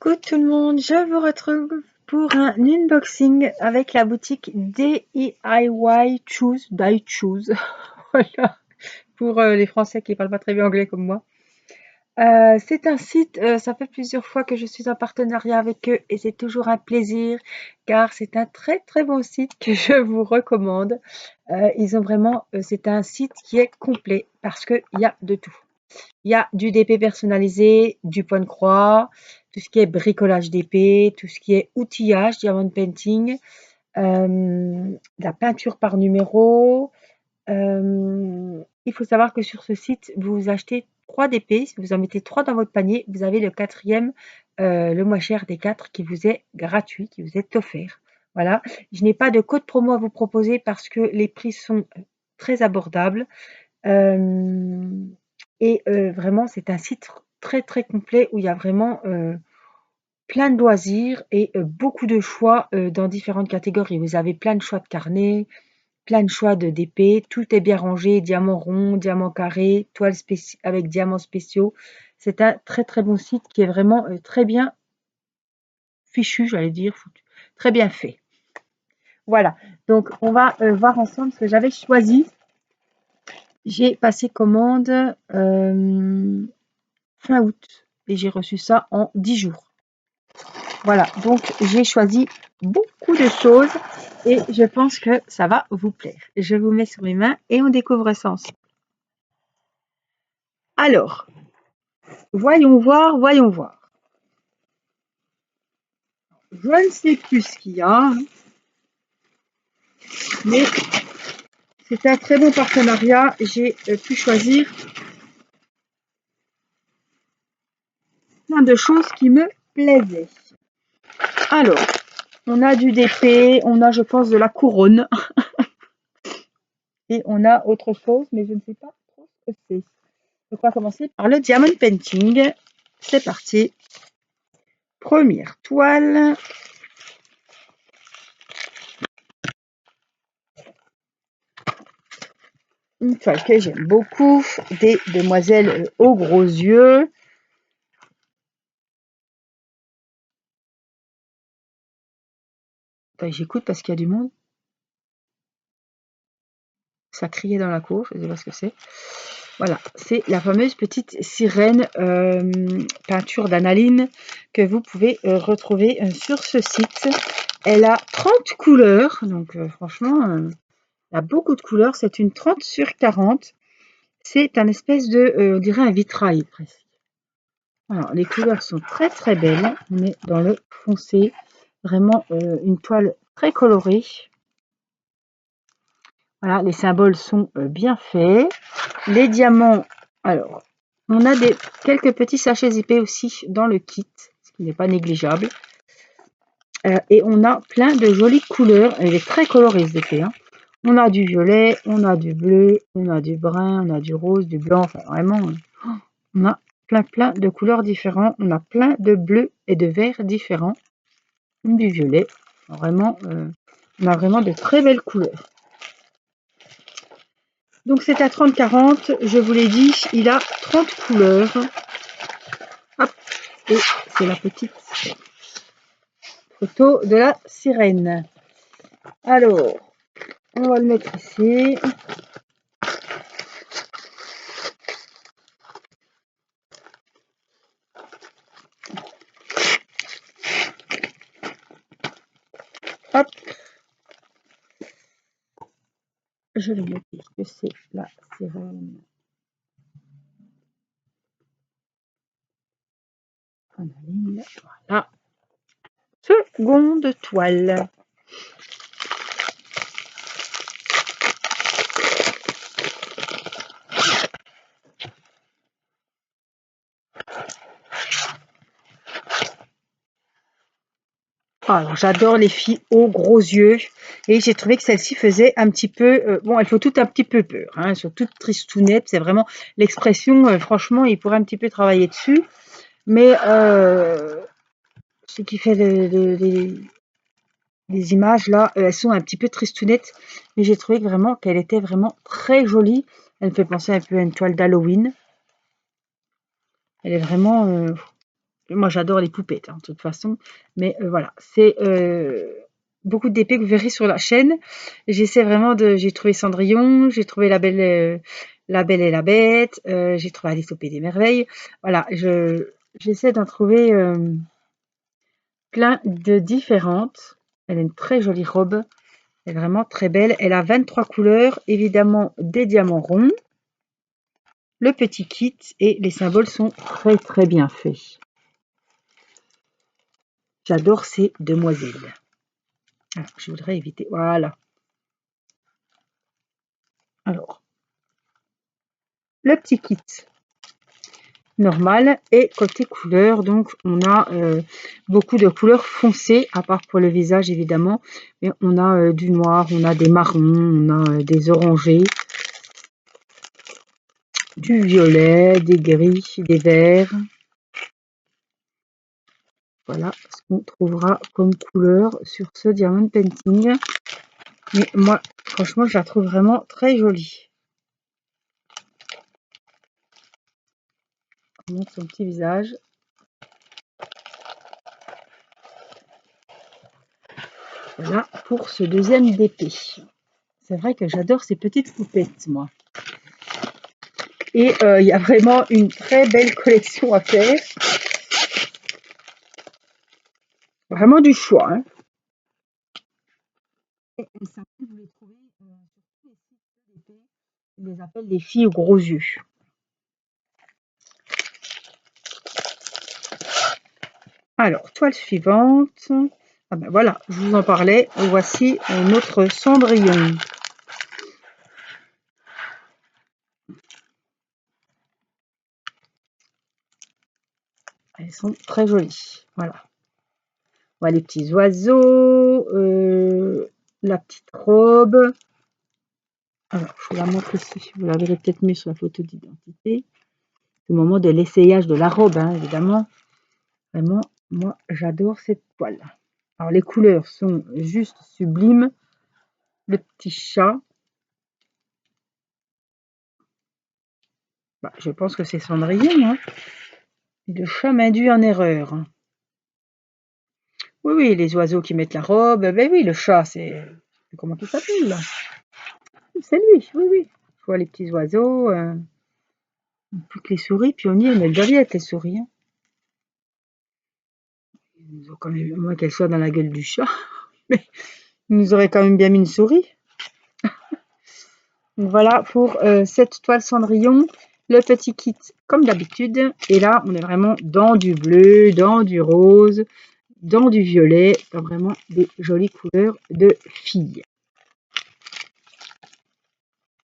Coucou tout le monde, je vous retrouve pour un unboxing avec la boutique DIY Choose by Choose. Voilà, pour les Français qui parlent pas très bien anglais comme moi. C'est un site, ça fait plusieurs fois que je suis en partenariat avec eux et c'est toujours un plaisir car c'est un très très bon site que je vous recommande. Ils ont vraiment, c'est un site qui est complet parce qu'il y a de tout. Il y a du DP personnalisé, du point de croix, tout ce qui est bricolage d'épée, tout ce qui est outillage, diamond painting, la peinture par numéro. Il faut savoir que sur ce site, vous achetez 3 DP, si vous en mettez 3 dans votre panier, vous avez le quatrième, le moins cher des 4 qui vous est gratuit, qui vous est offert. Voilà, je n'ai pas de code promo à vous proposer parce que les prix sont très abordables. Et vraiment, c'est un site très très complet où il y a vraiment plein de loisirs et beaucoup de choix dans différentes catégories. Vous avez plein de choix de carnets, plein de choix de d'épées, tout est bien rangé, diamants ronds, diamants carrés, toiles avec diamants spéciaux. C'est un très très bon site qui est vraiment très bien fichu, j'allais dire, très bien fait. Voilà, donc on va voir ensemble ce que j'avais choisi. J'ai passé commande fin août et j'ai reçu ça en 10 jours. Voilà, donc j'ai choisi beaucoup de choses et je pense que ça va vous plaire. Je vous mets sur mes mains et on découvre ça ensemble. Alors, voyons voir, voyons voir. Je ne sais plus ce qu'il y a, mais c'est un très bon partenariat. J'ai pu choisir plein de choses qui me plaisaient. Alors, on a du DP, on a, je pense, de la couronne. Et on a autre chose, mais je ne sais pas trop ce que c'est. Donc, on va commencer par le diamond painting. C'est parti. Première toile. Une toile que j'aime beaucoup. Des demoiselles aux gros yeux. J'écoute parce qu'il y a du monde. Ça criait dans la cour, je ne sais pas ce que c'est. Voilà, c'est la fameuse petite sirène peinture d'analine que vous pouvez retrouver sur ce site. Elle a 30 couleurs, donc franchement, il y a beaucoup de couleurs. C'est une 30 sur 40. C'est un espèce de, on dirait un vitrail presque. Alors, les couleurs sont très très belles. On est dans le foncé, vraiment une toile très colorée. Voilà, les symboles sont bien faits. Les diamants, alors, on a quelques petits sachets zippés aussi dans le kit, ce qui n'est pas négligeable. Et on a plein de jolies couleurs. Elle est très colorée ce épée. Hein. On a du violet, on a du bleu, on a du brun, on a du rose, du blanc. Enfin, vraiment, on a plein de couleurs différentes. On a plein de bleus et de verts différents. Du violet. Vraiment, on a vraiment de très belles couleurs. Donc c'est à 30-40, je vous l'ai dit, il a 30 couleurs. Hop, et c'est la petite photo de la sirène. Alors, on va le mettre ici. Hop. Je vais noter que c'est la sirène. Voilà. Seconde toile. Alors, j'adore les filles aux gros yeux et j'ai trouvé que celle-ci faisait un petit peu, bon, elles font toutes un petit peu peur, hein, elles sont toutes tristounettes, c'est vraiment l'expression, franchement, il pourrait un petit peu travailler dessus, mais ce qui fait les images là, elles sont un petit peu tristounettes, mais j'ai trouvé vraiment qu'elle était vraiment très jolie. Elle me fait penser un peu à une toile d'Halloween. Elle est vraiment Moi, j'adore les poupettes, hein, de toute façon. Mais voilà, c'est beaucoup d'épées que vous verrez sur la chaîne. J'essaie vraiment de... J'ai trouvé Cendrillon, j'ai trouvé la Belle et la Bête, j'ai trouvé Alice au Pays des Merveilles. Voilà, j'essaie d'en trouver plein de différentes. Elle a une très jolie robe. Elle est vraiment très belle. Elle a 23 couleurs, évidemment des diamants ronds, le petit kit et les symboles sont très très bien faits. J'adore ces demoiselles. Alors, je voudrais éviter. Voilà. Alors, le petit kit normal et côté couleur, donc on a beaucoup de couleurs foncées, à part pour le visage évidemment, mais on a du noir, on a des marrons, on a des orangés, du violet, des gris, des verts. Voilà ce qu'on trouvera comme couleur sur ce diamond painting. Mais moi, franchement, je la trouve vraiment très jolie. On montre son petit visage. Voilà pour ce deuxième d'épée. C'est vrai que j'adore ces petites poupettes, moi. Et il y a vraiment une très belle collection à faire. Vraiment du choix. Hein. Et ça, vous les trouvez sur tous les sites d'épée. Ils les appellent les filles aux gros yeux. Alors, toile suivante. Ah ben voilà, je vous en parlais. Voici notre Cendrillon. Elles sont très jolies. Voilà. Voilà les petits oiseaux, la petite robe. Alors, je vous la montre ici. Vous la verrez peut-être mieux sur la photo d'identité. Au moment de l'essayage de la robe, hein, évidemment. Vraiment, moi, j'adore cette toile. Alors, les couleurs sont juste sublimes. Le petit chat. Bah, je pense que c'est Cendrillon. Hein. Le chat m'induit en erreur. Oui, oui, les oiseaux qui mettent la robe. Ben oui, le chat, c'est... Comment il s'appelle, là? C'est lui, oui, oui. Je vois les petits oiseaux. Plus que les souris, pionniers, mais elles doivent y être, les souris. Hein. Ils nous ont quand même, à moins qu'elles soient dans la gueule du chat. Mais ils nous auraient quand même bien mis une souris. Donc voilà pour cette toile Cendrillon. Le petit kit comme d'habitude. Et là, on est vraiment dans du bleu, dans du rose, dans du violet. Dans vraiment des jolies couleurs de filles.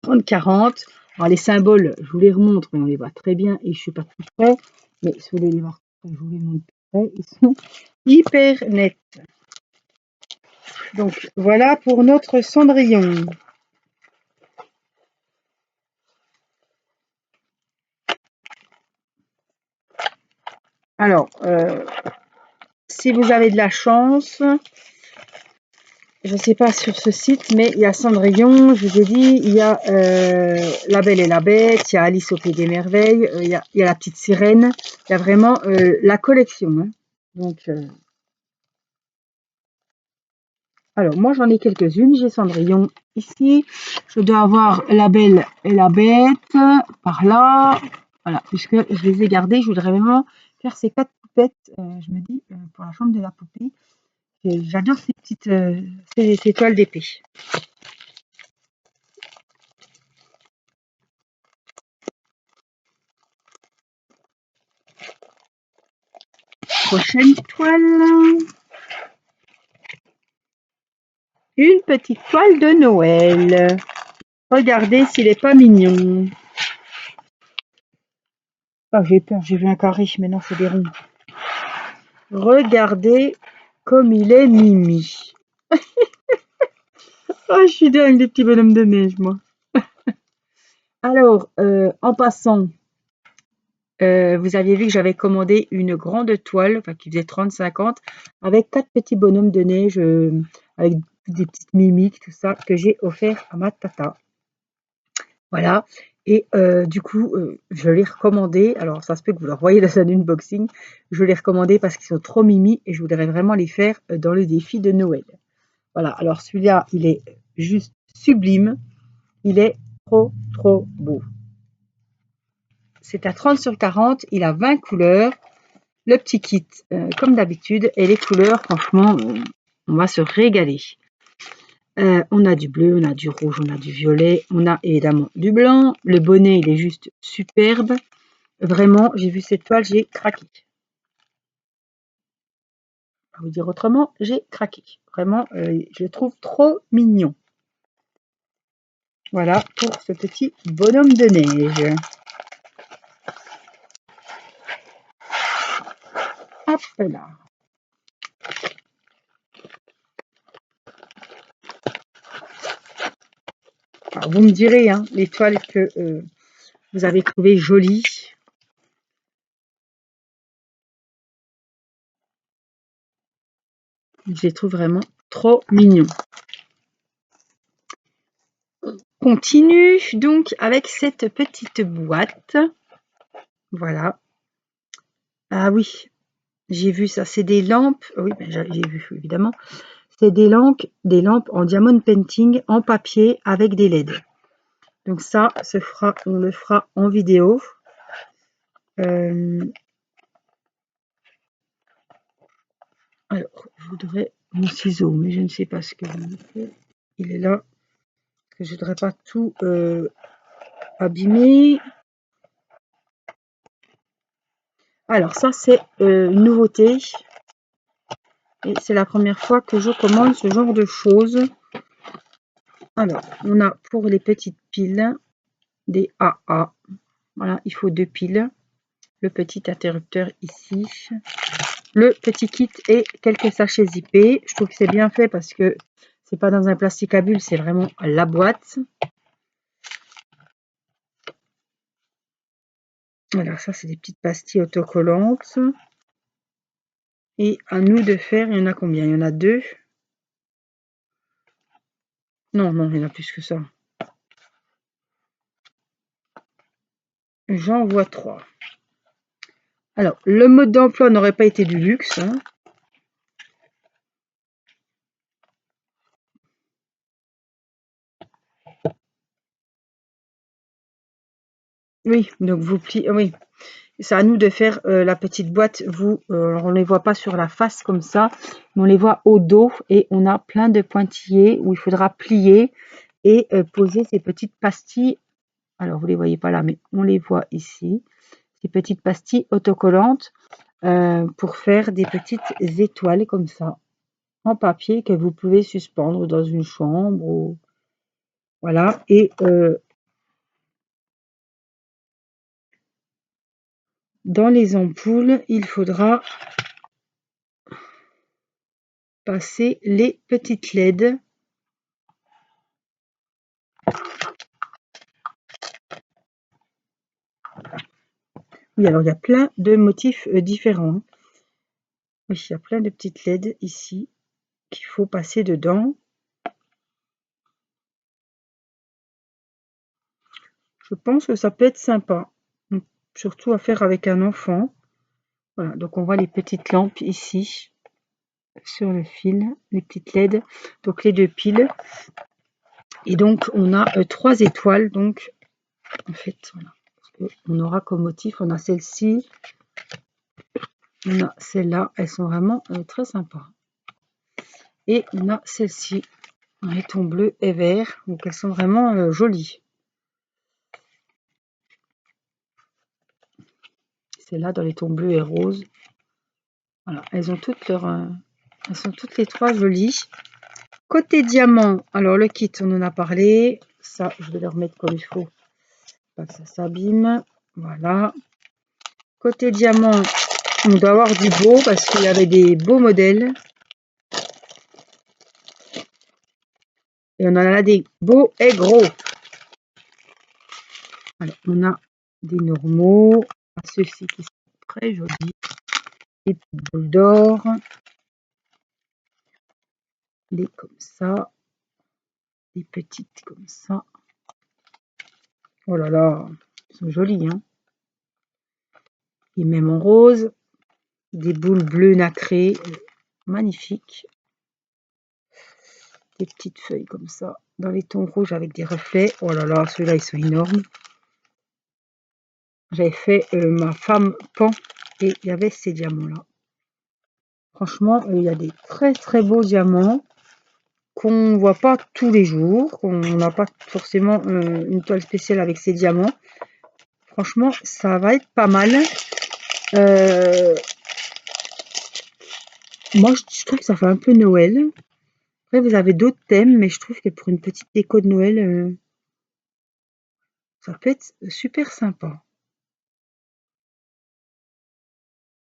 30-40. Alors les symboles, je vous les remontre, mais on les voit très bien et je ne suis pas tout près. Mais si vous voulez les voir, je vous les montre près. Ils sont hyper nets. Donc voilà pour notre Cendrillon. Alors, si vous avez de la chance, je ne sais pas sur ce site, mais il y a Cendrillon, je vous ai dit, il y a La Belle et la Bête, il y a Alice au Pays des Merveilles, il y a la petite sirène, il y a vraiment la collection. Hein. Donc, alors, moi j'en ai quelques-unes, j'ai Cendrillon ici, je dois avoir La Belle et la Bête par là, voilà, puisque je les ai gardées, je voudrais vraiment faire ces 4 poupettes, je me dis, pour la chambre de la poupée. J'adore ces petites ces toiles d'épée. Prochaine toile. Une petite toile de Noël. Regardez s'il n'est pas mignon. Ah, j'ai peur, j'ai vu un carré, mais non, c'est des ronds. Regardez comme il est mimi. Oh, je suis dingue des petits bonhommes de neige, moi. Alors, en passant, vous aviez vu que j'avais commandé une grande toile, enfin, qui faisait 30-50, avec 4 petits bonhommes de neige, avec des petites mimiques, tout ça, que j'ai offert à ma tata. Voilà. Et du coup, je l'ai recommandé. Alors, ça se peut que vous le voyez dans un unboxing. Je l'ai recommandé parce qu'ils sont trop mimi et je voudrais vraiment les faire dans le défi de Noël. Voilà, alors celui-là, il est juste sublime. Il est trop, trop beau. C'est à 30 sur 40. Il a 20 couleurs. Le petit kit, comme d'habitude. Et les couleurs, franchement, on va se régaler. On a du bleu, on a du rouge, on a du violet, on a évidemment du blanc. Le bonnet, il est juste superbe. Vraiment, j'ai vu cette toile, j'ai craqué. À vous dire autrement, j'ai craqué. Vraiment, je le trouve trop mignon. Voilà pour ce petit bonhomme de neige. Hop là. Alors, vous me direz, hein, les toiles que vous avez trouvées jolies. Je les trouve vraiment trop mignons. Continue donc avec cette petite boîte. Voilà. Ah oui, j'ai vu ça. C'est des lampes. Oui, ben, j'ai vu évidemment. C'est des lampes en diamond painting en papier avec des LED. Donc ça, on le fera en vidéo. Alors, je voudrais mon ciseau, mais je ne sais pas ce que je fais. Il est là. Parce que je ne voudrais pas tout abîmer. Alors ça, c'est une nouveauté. Et c'est la première fois que je commande ce genre de choses. Alors, on a pour les petites piles des AA. Voilà, il faut 2 piles. Le petit interrupteur ici. Le petit kit et quelques sachets zippés. Je trouve que c'est bien fait parce que c'est pas dans un plastique à bulles, c'est vraiment la boîte. Alors ça, c'est des petites pastilles autocollantes. Et à nous de faire, il y en a combien? Il y en a 2. Non, non, il y en a plus que ça. J'en vois 3. Alors, le mode d'emploi n'aurait pas été du luxe. Hein. Oui, donc vous pliez. Oui, c'est à nous de faire la petite boîte. On ne les voit pas sur la face comme ça, mais on les voit au dos et on a plein de pointillés où il faudra plier et poser ces petites pastilles. Alors, vous ne les voyez pas là, mais on les voit ici. Ces petites pastilles autocollantes pour faire des petites étoiles comme ça, en papier, que vous pouvez suspendre dans une chambre. Ou... Voilà. Et dans les ampoules, il faudra passer les petites LED. Oui, alors il y a plein de motifs différents. Oui, il y a plein de petites LED ici qu'il faut passer dedans. Je pense que ça peut être sympa, surtout à faire avec un enfant. Voilà, donc on voit les petites lampes ici sur le fil, les petites LED, donc les 2 piles. Et donc on a 3 étoiles, donc en fait, voilà. On aura comme motif, on a celle-ci, on a celle-là, elles sont vraiment très sympas. Et on a celle-ci, en ton bleu et vert, donc elles sont vraiment jolies. Celle-là dans les tons bleus et roses. Voilà, elles ont toutes elles sont toutes les 3 jolies. Côté diamant, alors le kit, on en a parlé. Ça, je vais le remettre comme il faut, pas que ça s'abîme. Voilà. Côté diamant, on doit avoir du beau parce qu'il y avait des beaux modèles. Et on en a des beaux et gros. Alors, on a des normaux. Ceux-ci qui sont très jolis. Des petites boules d'or. Des comme ça. Des petites comme ça. Oh là là, ils sont jolis, hein. Et même en rose, des boules bleues nacrées, magnifiques. Des petites feuilles comme ça, dans les tons rouges avec des reflets. Oh là là, ceux-là, ils sont énormes. J'avais fait ma femme Pan et il y avait ces diamants-là. Franchement, il y a des très très beaux diamants qu'on ne voit pas tous les jours, qu'on n'a pas forcément une toile spéciale avec ces diamants. Franchement, ça va être pas mal. Moi, je trouve que ça fait un peu Noël. Après, vous avez d'autres thèmes, mais je trouve que pour une petite déco de Noël, ça peut être super sympa.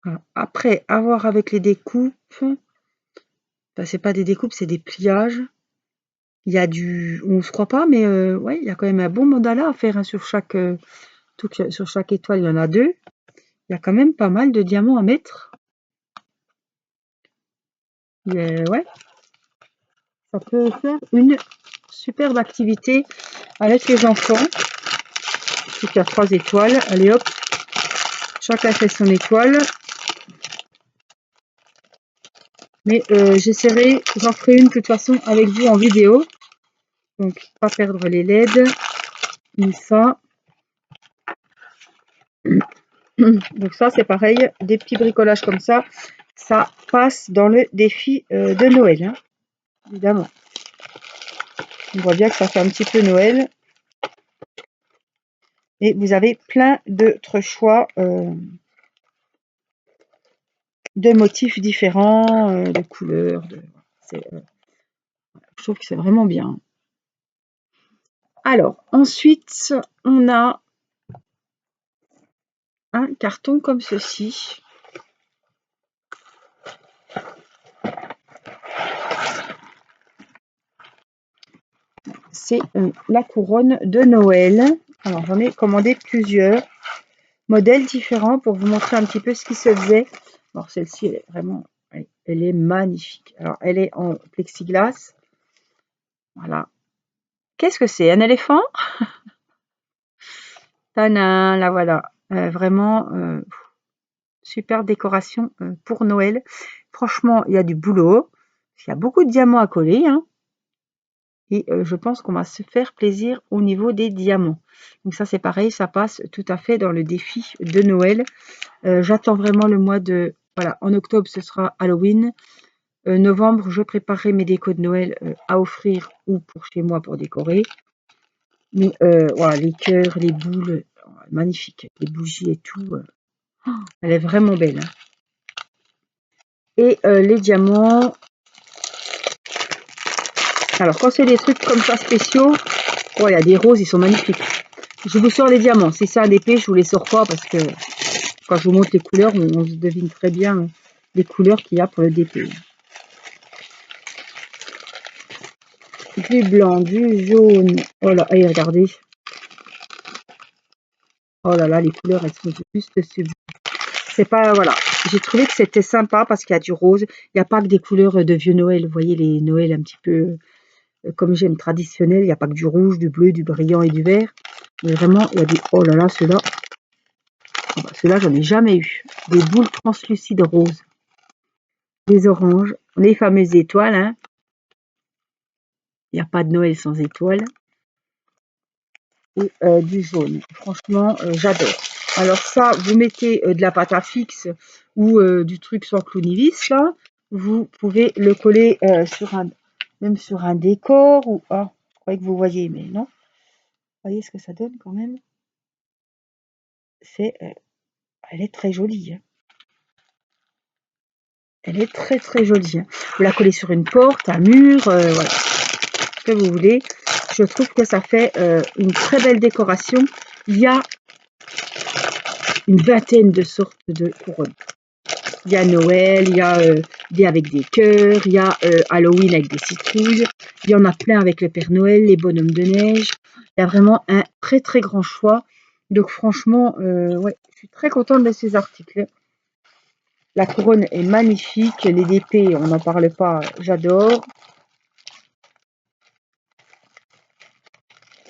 Voilà. Après, à voir avec les découpes. Enfin, c'est pas des découpes, c'est des pliages. Il y a du, on se croit pas, mais ouais, il y a quand même un bon mandala à faire hein, sur chaque étoile. Il y en a 2. Il y a quand même pas mal de diamants à mettre. Ouais, ça peut faire une superbe activité avec les enfants. Il y a 3 étoiles. Allez hop, chacun fait son étoile. Mais j'essaierai, j'en ferai une de toute façon avec vous en vidéo. Donc, pas perdre les LED, ni ça. Donc ça, c'est pareil, des petits bricolages comme ça passe dans le défi de Noël, hein, évidemment. On voit bien que ça fait un petit peu Noël. Et vous avez plein d'autres choix de motifs différents, de couleurs. Je trouve que c'est vraiment bien. Alors, ensuite, on a un carton comme ceci. C'est la couronne de Noël. Alors, j'en ai commandé plusieurs modèles différents pour vous montrer un petit peu ce qui se faisait. Alors, celle-ci, elle est vraiment, elle est magnifique. Alors, elle est en plexiglas. Voilà. Qu'est-ce que c'est? Un éléphant? Tadam, la voilà. Vraiment, super décoration pour Noël. Franchement, il y a du boulot. Il y a beaucoup de diamants à coller, hein. Et je pense qu'on va se faire plaisir au niveau des diamants. Donc ça, c'est pareil, ça passe tout à fait dans le défi de Noël. J'attends vraiment le mois de... Voilà, en octobre, ce sera Halloween. Novembre, je préparerai mes décos de Noël à offrir ou pour chez moi pour décorer. Mais voilà, les cœurs, les boules, magnifiques. Les bougies et tout. Elle est vraiment belle. Hein. Et les diamants... Alors, quand c'est des trucs comme ça spéciaux, oh, il y a des roses, ils sont magnifiques. Je vous sors les diamants. Si c'est un épée, je vous les sors pas parce que quand je vous montre les couleurs, on se devine très bien les couleurs qu'il y a pour le DP. Du blanc, du jaune. Oh là, allez, regardez. Oh là là, les couleurs, elles sont juste sublimes. C'est pas, voilà. J'ai trouvé que c'était sympa parce qu'il y a du rose. Il n'y a pas que des couleurs de vieux Noël. Vous voyez, les Noëls un petit peu comme j'aime traditionnel. Il n'y a pas que du rouge, du bleu, du brillant et du vert. Mais vraiment, il y a des... Oh là là, ceux-là. Oh bah, ceux-là, j'en ai jamais eu. Des boules translucides roses. Des oranges. Les fameuses étoiles, hein. Il n'y a pas de Noël sans étoiles. Et du jaune. Franchement, j'adore. Alors ça, vous mettez de la pâte à fixe ou du truc sans clownivis, là. Vous pouvez le coller même sur un décor. Ou, ah, je croyais que vous voyez, mais non. Vous voyez ce que ça donne quand même. Elle est très jolie. Hein. Elle est très très jolie. Hein. Vous la collez sur une porte, un mur, voilà. Ce que vous voulez. Je trouve que ça fait une très belle décoration. Il y a une vingtaine de sortes de couronnes. Il y a Noël, il y a des avec des cœurs, il y a Halloween avec des citrouilles, il y en a plein avec le Père Noël, les bonhommes de neige. Il y a vraiment un très très grand choix. Donc franchement, ouais, je suis très contente de ces articles. La couronne est magnifique, les DP, on n'en parle pas, j'adore.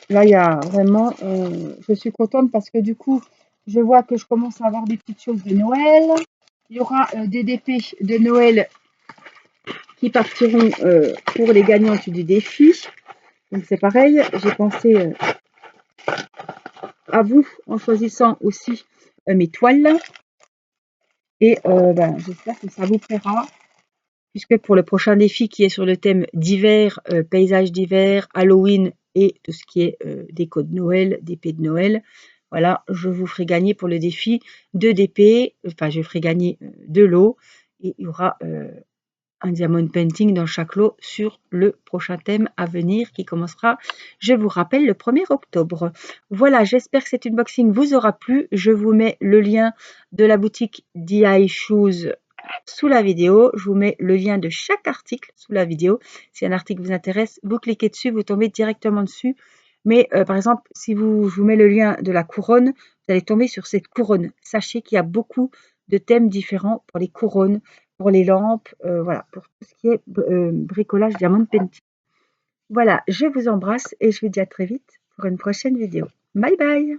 Là, il y a vraiment, je suis contente parce que du coup, je vois que je commence à avoir des petites choses de Noël. Il y aura des DP de Noël qui partiront pour les gagnantes du défi. Donc c'est pareil, j'ai pensé à vous en choisissant aussi mes toiles. Et j'espère que ça vous plaira, puisque pour le prochain défi qui est sur le thème d'hiver, paysage d'hiver, Halloween et tout ce qui est déco de Noël, d'épée de Noël, voilà, je vous ferai gagner pour le défi 2 d'épée, enfin je ferai gagner 2 lots et il y aura un diamond painting dans chaque lot sur le prochain thème à venir qui commencera, je vous rappelle, le 1er octobre. Voilà, j'espère que cet unboxing vous aura plu. Je vous mets le lien de la boutique DI Shoes sous la vidéo. Je vous mets le lien de chaque article sous la vidéo. Si un article vous intéresse, vous cliquez dessus, vous tombez directement dessus. Mais par exemple, si je vous mets le lien de la couronne, vous allez tomber sur cette couronne. Sachez qu'il y a beaucoup de thèmes différents pour les couronnes, pour les lampes, voilà, pour tout ce qui est bricolage diamond painting. Voilà, je vous embrasse et je vous dis à très vite pour une prochaine vidéo. Bye bye!